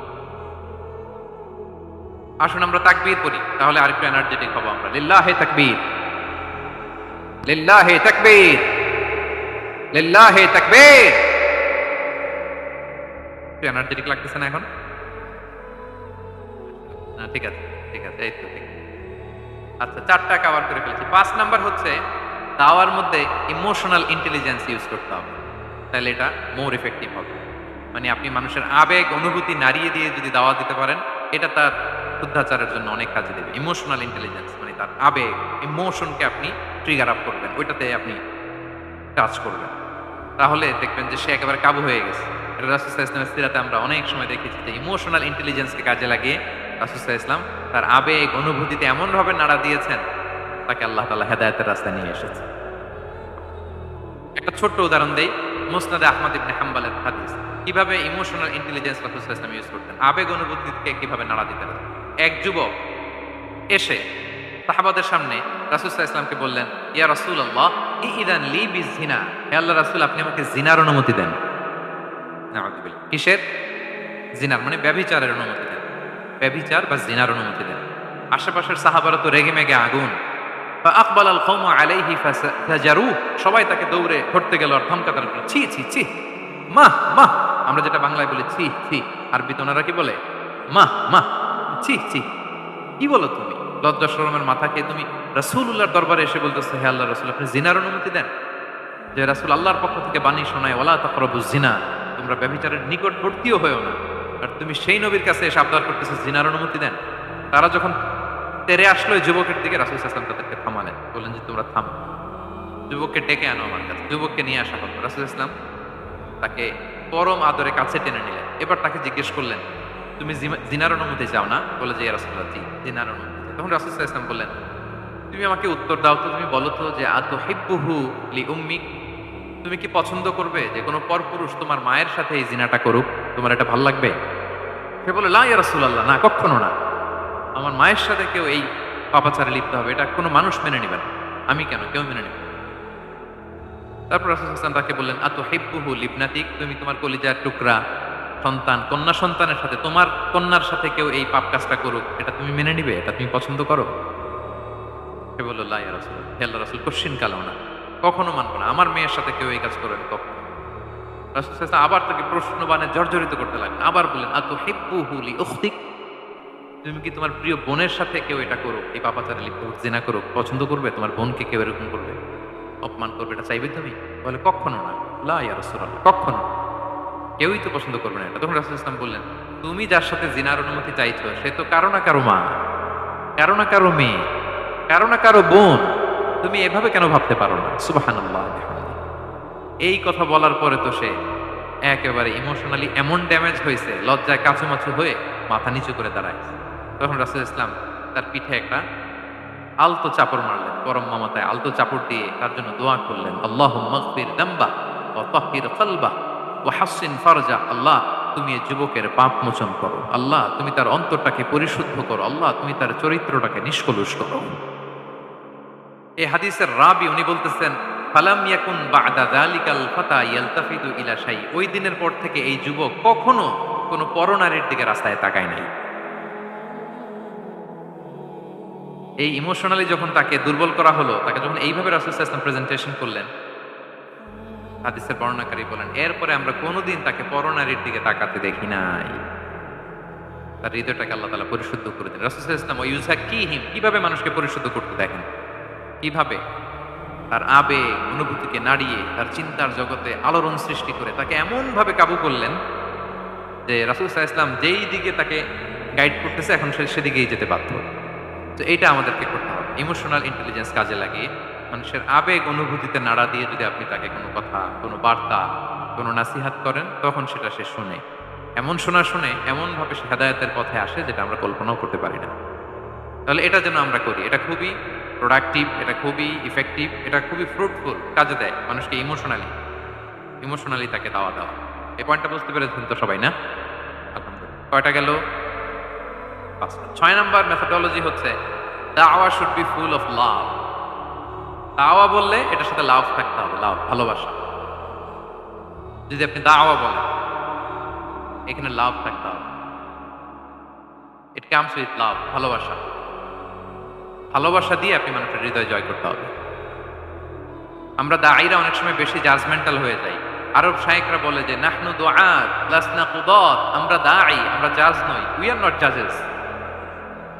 আসুন আমরা তাকবীর পড়ি, তাহলে আরেকটু এনার্জেটিক হবো আমরা। লিল্লাহি তাকবীর, লিল্লাহি তাকবীর, লিল্লাহি তাকবীর। একটু এনার্জেটিক লাগতেছে না এখন? না, ঠিক আছে ঠিক আছে, এই তো ঠিক। আচ্ছা, 4টা কভার করে ফেলেছি। 5 নাম্বার হচ্ছে দাওয়ার মধ্যে ইমোশনাল ইন্টেলিজেন্স ইউজ করতে হবে, তাহলে এটা মোর ইফেক্টিভ হবে। মানে আপনি মানুষের আবেগ অনুভূতি নাড়িয়ে দিয়ে যদি দাওয়া দিতে পারেন, এটা তার শুদ্ধাচারের জন্য অনেক কাজে দেবে। ইমোশনাল ইন্টেলিজেন্স মানে তার আবেগ, ইমোশনকে আপনি ট্রিগার আপ করবেন, ওইটাতে আপনি কাজ করবেন, তাহলে দেখবেন যে সে একেবারে কাবু হয়ে গেছে। এটা রাসূল সাল্লাল্লাহু আলাইহি ওয়াসাল্লামের সিরাতে আমরা অনেক সময় দেখেছি যে ইমোশনাল ইন্টেলিজেন্সকে কাজে লাগিয়ে রাসূল সাল্লাল্লাহু আলাইহি ওয়াসাল্লাম তার আবেগ অনুভূতিতে এমন ভাবে নাড়া দিয়েছেন, তাকে আল্লাহ তাআলা হেদায়েতের রাস্তায় নিয়ে এসেছে। একটা ছোট্ট উদাহরণ দেই, মুসনাদে আহমদ ইবনে হাম্বলের হাদিস। কিভাবে ইমোশনাল ইন্টেলিজেন্স রাসূল সাল্লাল্লাহু আলাইহি ওয়াসাল্লাম ইউজ করতেন, আবেগ অনুভূতিকে কিভাবে নাড়া দিতেন। এক যুবক এসে সাহাবাদের সামনে রাসূল সাল্লাল্লাহু আলাইহি ওয়াসাল্লামকে বললেন, ইয়া রাসূলুল্লাহ ইযান লি বিযিনা, হে আল্লাহর রাসূল আপনি আমাকে জিনার অনুমতি দেন। নাউযুবিল্লাহ, কিসের? জিনার, মানে ব্যভিচারের অনুমতি দেন। ব্যভিচার বা জিনার অনুমতি দেন। আশেপাশের সাহাবারা তো রেগে মেগে আগুন। ফাআকবাল আল কওমু আলাইহি ফাজারু, সবাই তাকে দৌড়ে ধরতে গেল আর ধমকাতে লাগলো, ছি ছি ছি, মাহ মাহ। আমরা যেটা বাংলায় বলি ছি ছি, আরবিতে ওনারা কি বলে? মাহ মাহ, ছি ছি। কি বলো তুমি? লজ্জা শরমের মাথা খেয়ে তুমি রাসূলুল্লাহর দরবারে এসে বলতেছো, হে আল্লাহর রাসূল আপনি জিনার অনুমতি দেন। যে রাসূল আল্লাহর পক্ষ থেকে বাণী শোনায়, ওয়ালা তাকরাবুজ জিনা, তোমরা ব্যভিচারের নিকটবর্তীও হয়েও না। আর তুমি সেই নবীর কাছে এসে আবদার করতেছো জিনার অনুমতি দেন। তারা যখন তেরে আসলো ওই যুবকের দিকে, রাসূল সাল্লাল্লাহু আলাইহি ওয়াসাল্লাম তাদেরকে থামালেন, বললেন যে তোমরা থামো, যুবককে ডেকে আনো আমার কাছে। যুবককে নিয়ে আসা হলো। রাসূল সাল্লাল্লাহু আলাইহি ওয়াসাল্লাম তাকে পরম আদরে কাছে টেনে নিলেন। এবার তাকে জিজ্ঞেস করলেন, তুমি জিনার অনুমতি চাও না? বলে যে ইয়া রাসূলুল্লাহ, জি জিনার অনুমতি। তখন রাসূল সাল্লাল্লাহু আলাইহি ওয়াসাল্লাম বললেন, তুমি আমাকে উত্তর দাও তো, তুমি বলো তো যে আতুহিব্বুহু লিউম্মিক, তুমি কি পছন্দ করবে যে কোনো পরপুরুষ তোমার মায়ের সাথে এই জিনাটা করুক? তোমার এটা ভালো লাগবে? সে বলে, লা ইয়া রাসূলুল্লাহ, না কখনো না, আমার মায়ের সাথে কেউ এই পাপাচারে লিপ্ত হবে এটা কোনো মানুষ মেনে নেবে না। আমি কেন, কেউ মেনে নেবে না। তারপর রাসূল সাল্লাল্লাহু আলাইহি ওয়াসাল্লাম তাকে বললেন, আতুহিব্বুহু লিবনাতিক, তুমি তোমার কলিজার টুকরা সন্তান, কন্যা সন্তানের সাথে, তোমার কন্যার সাথে কেউ এই পাপ কাজটা করুক, এটা তুমি মেনে নিবে? এটা তুমি পছন্দ করো? সে বলল, লা ইয়া রাসূলুল্লাহ, হে আল্লাহর রাসূল কোশ্চিন কালাও না, কখনো মানবো না, আমার মেয়ের সাথে কেউ এই কাজ করবে না কখনো। রাসূল সাল্লাল্লাহু আলাইহি ওয়াসাল্লাম আবার তাকে প্রশ্নবাণে জর্জরিত করতে লাগলেন। আবার বললেন, আতুহিব্বুহু লিউখতিক, তুমি কি তোমার প্রিয় বোনের সাথে কেউ এটা করুক, এই পাপাচারে লিপ্ত হোক, জিনা করুক, পছন্দ করবে? তোমার বোনকে কেউ এরকম করবে, অপমান করবে, এটা চাইবে তুমি? বলে, কখনো না, লা ইয়া রাসূলুল্লাহ, কখনো, কেউই তো পছন্দ করবে না এটা। তখন রাসূল সাল্লাল্লাহু আলাইহি ওয়াসাল্লাম বললেন, তুমি যার সাথে জিনার অনুমতি চাইছো সে তো কারো না কারো মা, কারো না কারো মেয়ে, কারো না কারো বোন, তুমি এভাবে কেন ভাবতে পারো না? সুবহানাল্লাহ। এই কথা বলার পরে তো সে একেবারে ইমোশনালি এমন ড্যামেজ হয়েছে, লজ্জায় কাচুমাচু হয়ে মাথা নিচু করে দাঁড়ায়। তখন রাসূল ইসলাম তার পিঠে একটা আলতো চাপড় মারলেন, পরম মমতায় আলতো চাপড় দিয়ে তার জন্য দোয়া করলেন, আল্লাহুম্মা গফির যামবা ওয়া তাহহির কলবা ওয়া হাসসিন ফারজা। আল্লাহ, তুমি এই যুবকের পাপ মোচন করো। আল্লাহ, তুমি তার অন্তরটাকে পরিশুদ্ধ করো। আল্লাহ, তুমি তার চরিত্রটাকে নিষ্কলুষ করো। এই হাদিসের রাবি উনি বলতেছেন, ফালাম ইয়াকুন বা'দা যালিকাল ফাতা ইয়ালতাফিতু ইলা শাই। ওই দিনের পর থেকে এই যুবক কখনো কোনো পরনারীর দিকে রাস্তায় তাকায় নাই। এই ইমোশনালি যখন তাকে দুর্বল করা হলো, তাকে যখন এইভাবে রাসূল সাল্লাল্লাহু আলাইহি ওয়াসাল্লাম প্রেজেন্টেশন করলেন, হাদিসের বর্ণনাকারী বলেন, এরপরে আমরা কোনোদিন তাকে পরনারীর দিকে তাকাতে দেখি নাই। তার হৃদয়টাকে আল্লাহ তাআলা পরিশুদ্ধ করে দেন। রাসূল সাল্লাল্লাহু আলাইহি ওয়াসাল্লাম ইউযাক্কিহিম, কিভাবে মানুষকে পরিশুদ্ধ করতে দেখেন, কিভাবে তার আবেগ অনুভূতিকে নাড়িয়ে তার চিন্তার জগতে আলোড়ন সৃষ্টি করে তাকে এমন ভাবে কাবু করলেন যে রাসূল সাল্লাল্লাহু আলাইহি ওয়াসাল্লাম যেই দিকে তাকে গাইড করতেছে এখন সে সেদিকেই যেতে বাধ্য। তো এইটা আমাদেরকে করতে হবে, ইমোশনাল ইন্টেলিজেন্স কাজে লাগিয়ে মানুষের আবেগ অনুভূতিতে নাড়া দিয়ে যদি আপনি তাকে কোনো কথা, কোনো বার্তা, কোনো নাসিহাত করেন, তখন সেটা সে শুনে। এমন শুনে এমনভাবে সে হেদায়েতের পথে আসে যেটা আমরা কল্পনাও করতে পারি না। তাহলে এটা যেন আমরা করি। এটা খুবই প্রোডাক্টিভ, এটা খুবই ইফেক্টিভ, এটা খুবই ফ্রুটফুল, কাজে দেয় মানুষকে ইমোশনালি তাকে দেওয়া। এই পয়েন্টটা বুঝতে পেরেছেন তো সবাই, না? আলহামদুলিল্লাহ। কয়টা গেল? 5টা। 6 নাম্বার মেথোডোলজি হচ্ছে দাওয়া should be full of love. দাওয়া বললে এটার সাথে লাভ থাকতে হবে, লাভ, ভালোবাসা। যদি আপনি দাওয়া বলেন, এখানে লাভ থাকতে হবে। ইট কামস উইথ লাভ, ভালোবাসা। ভালোবাসা দিয়ে আপনি মানুষের হৃদয় জয় করতে হবে। আমরা দাঈরা অনেক সময় বেশি জাজমেন্টাল হয়ে যাই। আরব শায়েখরা বলে যে নাহনু দুআত লাসনা কুদাত, আমরা দাঈ, আমরা জাজ নই, উই আর নট জাজেস।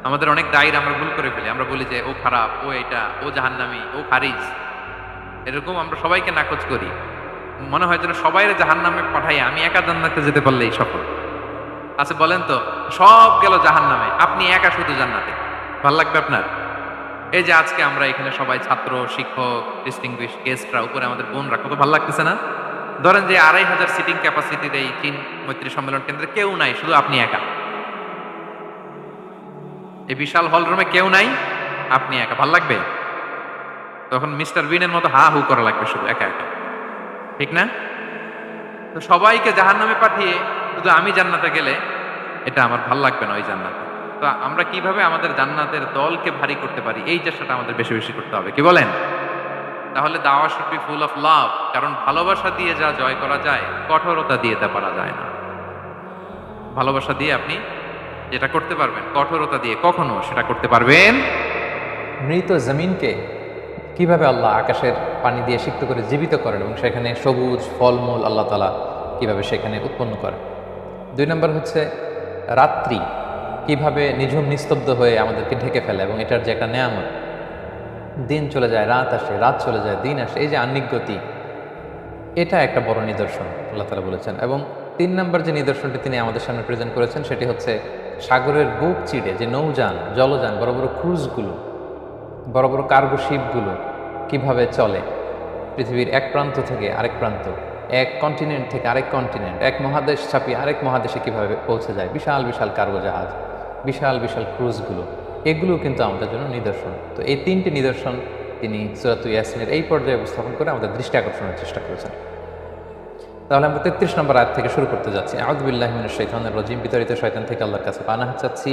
আমাদের অনেক দায়ীর আমরা ভুল করে ফেলি। আমরা বলি যে ও খারাপ, ও এটা, ও জাহান্নামী, ও খারিজ। এরকম আমরা সবাইকে নাকচ করি। মনে হয় যেন সবাইরে জাহান্নামে পাঠাই, আমি একা জান্নাতে যেতে পারলেই সফল। আচ্ছা বলেন তো, সব গেল জাহান্নামে, আপনি একা শুধু জান্নাতে, ভাল লাগবে আপনার? এই যে আজকে আমরা এখানে সবাই ছাত্র, শিক্ষক, ডিস্টিংগুইশ গেস্টরা, উপরে আমাদের বোনরা, কত ভাল লাগতেছে না? ধরেন যে 2500 সিটিং ক্যাপাসিটির এই চীন মৈত্রী সম্মেলন কেন্দ্রে কেউ নাই, শুধু আপনি একা। এই বিশাল হল রুমে কেউ নাই, আপনি একা, ভাল লাগবে? তখন মিস্টার বিনের মতো হা হু করা লাগবে শুধু একা একা, ঠিক না? তো সবাইকে জাহান্নামে পাঠিয়ে শুধু আমি জান্নাতে গেলে এটা আমার ভাল লাগবে না, ওই জান্নাতে। তো আমরা কিভাবে আমাদের জান্নাতের দলকে ভারী করতে পারি, এই চেষ্টাটা আমাদের বেশি বেশি করতে হবে, কি বলেন? তাহলে দাওয়া should be full of love. কারণ ভালোবাসা দিয়ে যা জয় করা যায়, কঠোরতা দিয়ে তা পারা যায় না। ভালোবাসা দিয়ে আপনি যেটা করতে পারবেন, কঠোরতা দিয়ে কখনো সেটা করতে পারবেন। মৃত জমিনকে কিভাবে আল্লাহ আকাশের পানি দিয়ে সিক্ত করে জীবিত করেন এবং সেখানে সবুজ ফলমূল আল্লাহ তাআলা কিভাবে সেখানে উৎপন্ন করেন। 2 নম্বর হচ্ছে রাত্রি কিভাবে নিঝুম নিস্তব্ধ হয়ে আমাদেরকে ঢেকে ফেলে এবং এটার যে একটা নেয়ামত, দিন চলে যায় রাত আসে, রাত চলে যায় দিন আসে, এই যে আহ্নিক গতি, এটা একটা বড় নিদর্শন আল্লাহ তাআলা বলেছেন। এবং 3 নম্বর যে নিদর্শনটি তিনি আমাদের সামনে প্রেজেন্ট করেছেন সেটি হচ্ছে সাগরের বুক চিড়ে যে নৌযান, জলযান, বড় বড় ক্রুজগুলো, বড় বড় কার্গো শিপগুলো কিভাবে চলে পৃথিবীর এক প্রান্ত থেকে আরেক প্রান্ত, এক কন্টিনেন্ট থেকে আরেক কন্টিনেন্ট, এক মহাদেশ ছাপিয়ে আরেক মহাদেশে কিভাবে পৌঁছে যায়, বিশাল বিশাল কার্গো জাহাজ, বিশাল বিশাল ক্রুজগুলো, এগুলো কিন্তু আমাদের জন্য নিদর্শন। তো এই 3টি নিদর্শন তিনি সূরাতুল ইয়াসিনের এই পর্যায়ে উপস্থাপন করে আমাদের দৃষ্টি আকর্ষণের চেষ্টা করেছেন। তাহলে আমরা 33 নম্বর আয়াত থেকে শুরু করতে যাচ্ছি। আউযু বিল্লাহি মিনাশ শাইতানির রাজিম, বিতাড়িত শয়তান থেকে আল্লাহর কাছে পানাহ চাচ্ছি।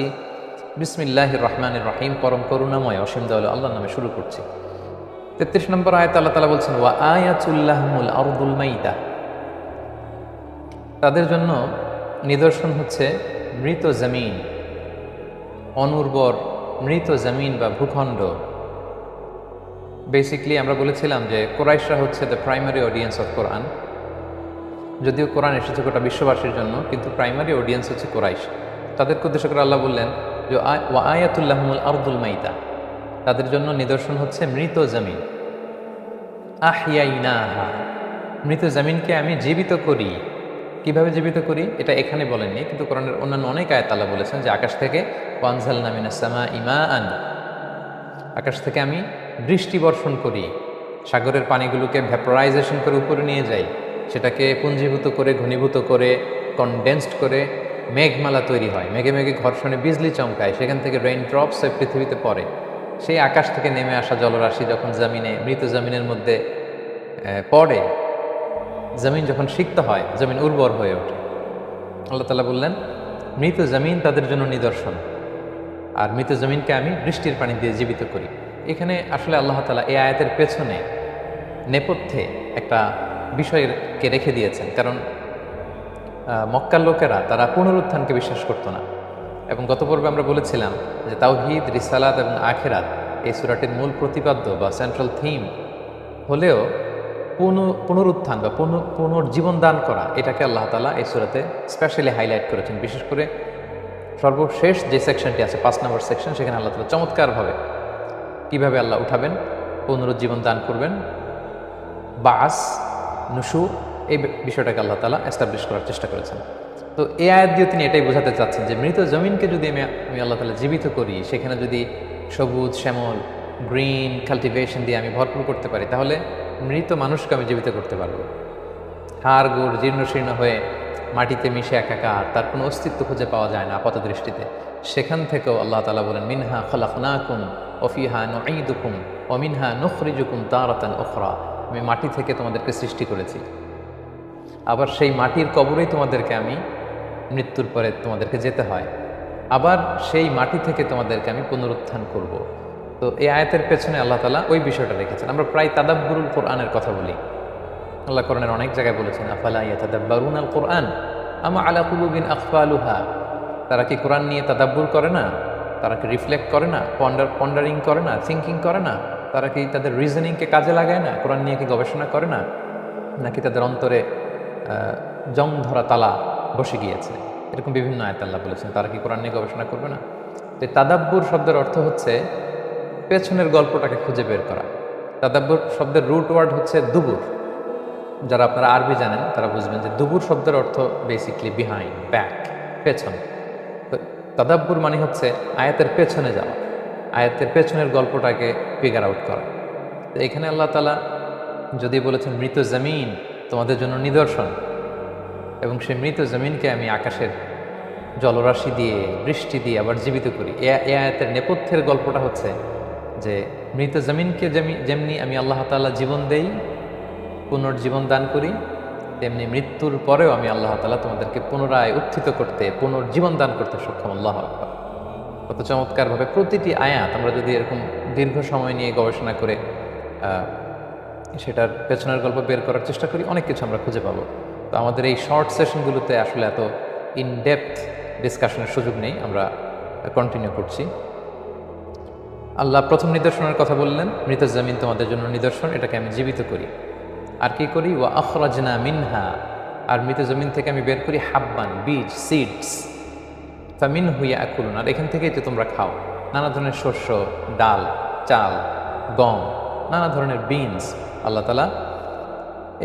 বিসমিল্লাহির রহমানির রহিম, পরম করুণাময় অসীম দয়ালু আল্লাহর নামে শুরু করছি। 33 নম্বর আয়াত আল্লাহ তাআলা বলছেন, ওয়া আয়াতুল লাহুমুল আরদুল মাইতা, তাদের জন্য নিদর্শন হচ্ছে মৃত জমিন, অনুর্বর মৃত জমিন বা ভূখণ্ড। বেসিক্যালি আমরা বলেছিলাম যে কুরাইশরা হচ্ছে দ্য প্রাইমারি অডিয়েন্স অফ কোরআন। যদিও কোরআন এসেছে গোটা বিশ্ববাসীর জন্য, কিন্তু প্রাইমারি অডিয়েন্স হচ্ছে কুরাইশ। তাদেরকে উদ্দেশ্য করে আল্লাহ বললেন যে ওয়া আয়াতুল লাহুমুল আরদুল মাইতা, তাদের জন্য নিদর্শন হচ্ছে মৃত জমিন। আহইয়াইনাহা, মৃত জমিনকে আমি জীবিত করি। কিভাবে জীবিত করি এটা এখানে বলেননি, কিন্তু কোরআনের অন্যান্য অনেক আয়াত আল্লাহ বলেছেন যে আকাশ থেকে ওয়ানজালনা মিনাস সামাই মাআন, আকাশ থেকে আমি বৃষ্টি বর্ষণ করি, সাগরের পানিগুলোকে ভ্যাপোরাইজেশন করে উপরে নিয়ে যাই, সেটাকে পুঞ্জীভূত করে ঘনীভূত করে কনডেন্সড করে মেঘমালা তৈরি হয়, মেঘে মেঘে ঘর্ষণে বিজলি চমকায়, সেখান থেকে রেইন ড্রপস পৃথিবীতে পড়ে। সেই আকাশ থেকে নেমে আসা জলরাশি যখন জমিনে, মৃত জমিনের মধ্যে পড়ে, জমিন যখন সিক্ত হয়, জমিন উর্বর হয়ে ওঠে। আল্লাহ তাআলা বললেন, মৃত জমিন তাদের জন্য নিদর্শন, আর মৃত জমিনকে আমি বৃষ্টির পানি দিয়ে জীবিত করি। এখানে আসলে আল্লাহ তাআলা এই আয়াতের পেছনে নেপথ্যে একটা বিষয়কে রেখে দিয়েছেন। কারণ মক্কার লোকেরা তারা পুনরুত্থানকে বিশ্বাস করতো না, এবং গত পর্বে আমরা বলেছিলাম যে তাওহীদ, রিসালাত এবং আখিরাত এই সূরাটির মূল প্রতিপাদ্য বা সেন্ট্রাল থিম হলেও পুনরুত্থান বা পুনর্জীবন দান করা, এটাকে আল্লাহ তাআলা এই সূরাতে স্পেশালি হাইলাইট করেছেন। বিশেষ করে সর্বশেষ যে সেকশনটি আছে 5 নম্বর সেকশন, সেখানে আল্লাহ তাআলা চমৎকারভাবে কীভাবে আল্লাহ উঠাবেন, পুনরুজ্জীবন দান করবেন, বাস, নুশুর, এই বিষয়টাকে আল্লাহ তাআলা এস্টাবলিশ করার চেষ্টা করেছেন। তো এই আয়াত দিয়ে তিনি এটাই বোঝাতে চাচ্ছেন যে মৃত জমিনকে যদি আমি আল্লাহ তাআলা জীবিত করি, সেখানে যদি সবুজ শ্যামল গ্রিন কাল্টিভেশন দিয়ে আমি ভরপুর করতে পারি, তাহলে মৃত মানুষকে আমি জীবিত করতে পারবো। হাড় গোড় জীর্ণ শীর্ণ হয়ে মাটিতে মিশে একাকার, তার কোনো অস্তিত্ব খুঁজে পাওয়া যায় না আপাত দৃষ্টিতে, সেখান থেকেও আল্লাহ তাআলা বলেন, মিনহা খলাকনাকুম ওয়া ফিহা নুঈদুকুম ওয়া মিনহা নুখরিজুকুম তারাতান উখরা, আমি মাটি থেকে তোমাদেরকে সৃষ্টি করেছি, আবার সেই মাটির কবরেই তোমাদেরকে আমি, মৃত্যুর পরে তোমাদেরকে যেতে হয়, আবার সেই মাটি থেকে তোমাদেরকে আমি পুনরুত্থান করব। তো এই আয়াতের পেছনে আল্লাহ তাআলা ওই বিষয়টা রেখেছেন। আমরা প্রায় তাদাব্বুরুল কোরআনের কথা বলি, আল্লাহ কোরআনের অনেক জায়গায় বলেছেন, আফালা ইয়াতাদাব্বারুনাল কোরআন আমা আলা কুলুবিন আকফালুহা, তারা কি কোরআন নিয়ে তাদাব্বুর করে না, তারা কি রিফ্লেক্ট করে না, পন্ডারিং করে না, থিঙ্কিং করে না, তারা কি তাদের রিজনিংকে কাজে লাগায় না, কোরআন নিয়ে কি গবেষণা করে না, নাকি তাদের অন্তরে জং ধরা তালা বসে গিয়েছে? এরকম বিভিন্ন আয়াত আল্লাহ বলেছেন, তারা কি কোরআন নিয়ে গবেষণা করবে না? তো তাদাব্বুর শব্দের অর্থ হচ্ছে পেছনের গল্পটাকে খুঁজে বের করা। তাদাব্বুর শব্দের রুট ওয়ার্ড হচ্ছে দুবুর। যারা আপনারা আরবি জানেন তারা বুঝবেন যে দুবুর শব্দের অর্থ বেসিকলি বিহাইন্ড, ব্যাক, পেছন। তো তাদাব্বুর মানে হচ্ছে আয়াতের পেছনে যাওয়া, আয়াতের পেছনের গল্পটাকে ফিগার আউট করা। তো এখানে আল্লাহ তাআলা যদি বলেছেন মৃত জমিন তোমাদের জন্য নিদর্শন, এবং সেই মৃত জমিনকে আমি আকাশের জলরাশি দিয়ে, বৃষ্টি দিয়ে আবার জীবিত করি, এ আয়াতের নেপথ্যের গল্পটা হচ্ছে যে মৃত জমিনকে যেমনি আমি আল্লাহ তাআলা জীবন দেই, পুনর্জীবন দান করি, তেমনি মৃত্যুর পরেও আমি আল্লাহ তাআলা তোমাদেরকে পুনরায় উত্থিত করতে, পুনর্জীবন দান করতে সক্ষম। আল্লাহু আকবার। কত চমৎকারভাবে প্রতিটি আয়াত আমরা যদি এরকম দীর্ঘ সময় নিয়ে গবেষণা করে সেটার পেছনের গল্প বের করার চেষ্টা করি, অনেক কিছু আমরা খুঁজে পাবো। তো আমাদের এই শর্ট সেশনগুলোতে আসলে এত ইন ডেপথ ডিসকাশনের সুযোগ নেই, আমরা কন্টিনিউ করছি। আল্লাহ প্রথম নিদর্শনের কথা বললেন, মৃত জমিন তোমাদের জন্য নিদর্শন, এটাকে আমি জীবিত করি। আর কি করি? ওয়া আখরাজনা মিনহা, আর মৃত জমিন থেকে আমি বের করি হাব্বান, বীজ, সিডস, ফামিনহু ইয়াকুলুন, আর এখান থেকেই তো তোমরা খাও। নানা ধরনের শস্য, ডাল, চাল, গম, নানা ধরনের বিনস আল্লাহ তাআলা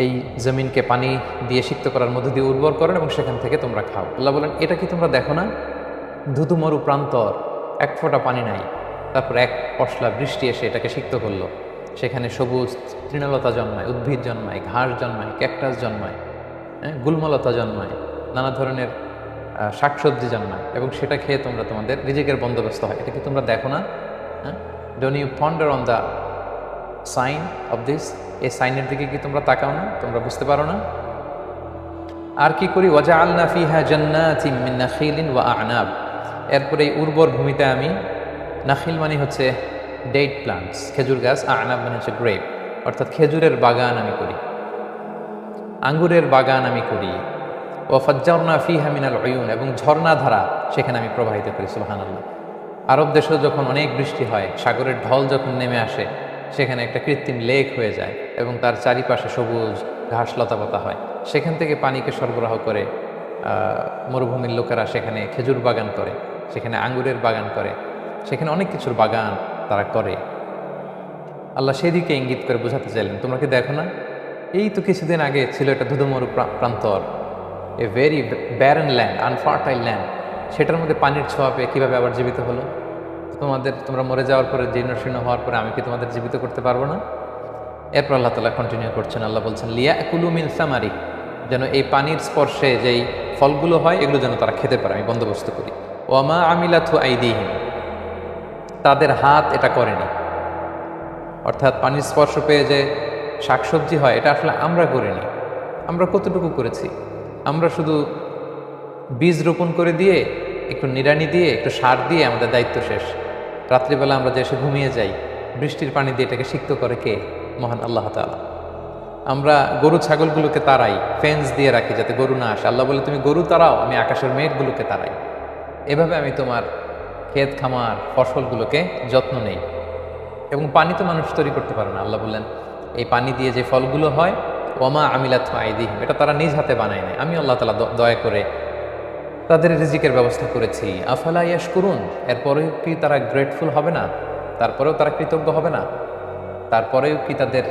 এই জমিনকে পানি দিয়ে সিক্ত করার মধ্য দিয়ে উর্বর করেন এবং সেখান থেকে তোমরা খাও। আল্লাহ বলেন, এটা কি তোমরা দেখো না? ধুধু মরু প্রান্তর, এক ফোঁটা পানি নাই, তারপর এক পশলা বৃষ্টি এসে এটাকে সিক্ত করলো, সেখানে সবুজ তৃণলতা জন্মায়, উদ্ভিদ জন্মায়, ঘাস জন্মায়, ক্যাকটাস জন্মায়, গুল্মলতা জন্মায়, নানা ধরনের শাকসবজি জন্মায়, এবং সেটা খেয়ে তোমরা তোমাদের রিজিকের বন্দোবস্ত হয়। এটা কি তোমরা দেখো না? Don't you ponder on the sign of this? এই সাইনের দিকে কি তোমরা তাকাও না? তোমরা বুঝতে পারো না? আর কি করি? ওয়াজআলনা ফিহা জান্নাতিন মিন নাখিলিন ওয়া আ'নাব, এরপরে এই উর্বর ভূমিতে আমি, নাখিল মানে হচ্ছে ডেট প্লান্টস, খেজুর গাছ, আ'নাব মানে হচ্ছে গ্রেপ, অর্থাৎ খেজুরের বাগান আমি করি, আঙ্গুরের বাগান আমি করি। ওয়া ফাজ্জারনা ফিহা মিনাল উয়ুন, এবং ঝর্ণাধারা সেখানে আমি প্রবাহিত করি। সুবহানাল্লাহ। আরব দেশে যখন অনেক বৃষ্টি হয়, সাগরের ঢল যখন নেমে আসে, সেখানে একটা কৃত্রিম লেক হয়ে যায় এবং তার চারিপাশে সবুজ ঘাস লতাপাতা হয়, সেখান থেকে পানিকে সরবরাহ করে মরুভূমির লোকেরা সেখানে খেজুর বাগান করে, সেখানে আঙ্গুরের বাগান করে, সেখানে অনেক কিছুর বাগান তারা করে। আল্লাহ সেদিকে ইঙ্গিত করে বোঝাতে চাইলেন, তোমরা কি দেখো না? এই তো কিছুদিন আগে ছিল একটা ধুধুমরু প্রান্তর, a very barren land, unfertile land, সেটার মধ্যে পানির ছোঁয়া পেয়ে কীভাবে আবার জীবিত হলো? তোমরা মরে যাওয়ার পরে জীর্ণ শীর্ণ হওয়ার পরে আমি কি তোমাদের জীবিত করতে পারবো না? এরপর আল্লাহ তাআলা কন্টিনিউ করছেন, আল্লাহ বলছেন লিয়াকুলু মিন সামারি, যেন এই পানির স্পর্শে যেই ফলগুলো হয় এগুলো যেন তারা খেতে পারে, আমি বন্দোবস্ত করি। ওয়ামা আমিলাথু আইদিহিম, তাদের হাত এটা করেনি। অর্থাৎ পানির স্পর্শ পেয়ে যে শাকসবজি হয় এটা আসলে আমরা করিনি। আমরা কতটুকু করেছি? আমরা শুধু বীজ রোপণ করে দিয়ে, একটু নিড়ানি দিয়ে, একটু সার দিয়ে আমাদের দায়িত্ব শেষ। রাত্রিবেলা আমরা যে এসে ঘুমিয়ে যাই, বৃষ্টির পানি দিয়ে এটাকে সিক্ত করে কে? মহান আল্লাহ তাআলা। আমরা গরু ছাগলগুলোকে তাড়াই, ফেন্স দিয়ে রাখি যাতে গরু না আসে। আল্লাহ বলে তুমি গরু তাড়াও, আমি আকাশের মেঘগুলোকে তাড়াই। এভাবে আমি তোমার ক্ষেত খামার ফসলগুলোকে যত্ন নেই। এবং পানি তো মানুষ তৈরি করতে পারে না। আল্লাহ বললেন এই পানি দিয়ে যে ফলগুলো হয়, ওমা আমিলাথু আইদিহিম, এটা তারা নিজ হাতে বানায় নেয়, আমি আল্লাহ তাআলা দয়া করে তাদের রিজিকের ব্যবস্থা করেছি। আফালা ইয়াশকুরুন, এরপরেও কি তারা গ্রেটফুল হবে না? তারপরেও তারা কৃতজ্ঞ হবে না? তারপরেও কি তাদের